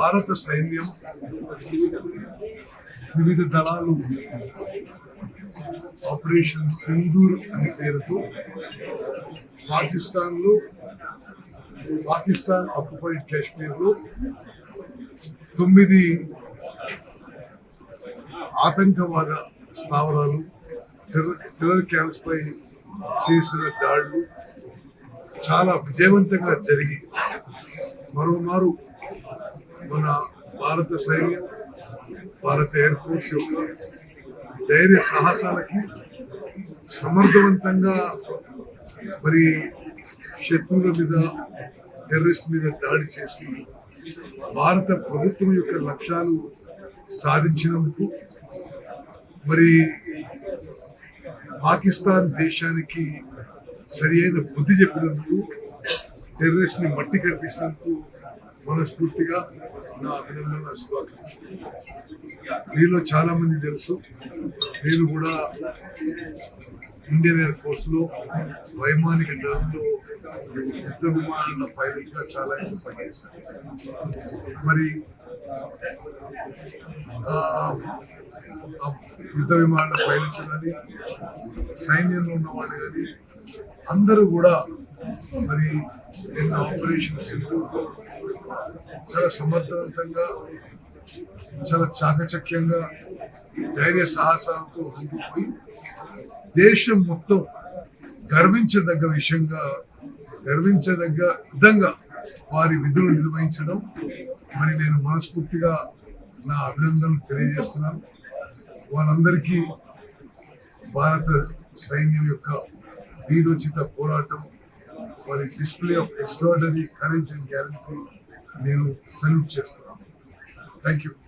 భారత సైన్యం వివిధ దళాలు ఆపరేషన్ సింధూర్ అనే పేరుతో పాకిస్తాన్ ఆక్యుపైడ్ కాశ్మీర్లో 9 ఆతంకవాద స్థావరాలు, టెర్రర్ క్యాంప్స్ పై చేసిన దాడులు చాలా విజయవంతంగా జరిగి మరోమారు మన భారత సైన్యం, భారత ఎయిర్ ఫోర్స్ యొక్క ధైర్య సాహసాలకి సమర్థవంతంగా మరి శత్రువుల మీద, టెర్రరిస్ట్ మీద దాడి చేసి భారత ప్రభుత్వం యొక్క లక్ష్యాలు సాధించినందుకు, మరి పాకిస్తాన్ దేశానికి సరి అయిన బుద్ధి చెప్పినందుకు, టెర్రరిస్ట్ ని మట్టి కనిపించినందుకు మనస్ఫూర్తిగా నా అభినందన, శుభాకాంక్షలు. మీలో చాలా మంది తెలుసు, నేను కూడా ఇండియన్ ఎయిర్ ఫోర్స్ లో వైమానిక దళంలో యుద్ధ విమానాల పైలట్ గా చాలా ఎక్కువ పనిచేశాను. మరి యుద్ధ విమానాల పైలట్లు కానీ, సైన్యంలో ఉన్నవాళ్ళు కానీ అందరూ కూడా మరి నిన్న ఆపరేషన్స్ చాలా సమర్థవంతంగా, చాలా చాకచక్యంగా, ధైర్య సాహసాలతో ముందుకు పోయి దేశం మొత్తం గర్వించదగ్గ విధంగా వారి విధులు నిర్వహించడం, మరి నేను మనస్ఫూర్తిగా నా అభినందనలు తెలియజేస్తున్నాను. వాళ్ళందరికీ భారత సైన్యం యొక్క వీరోచిత పోరాటం, వారి display of extraordinary courage and guarantee నేను సల్యూట్ చేస్తున్నాను. Thank you.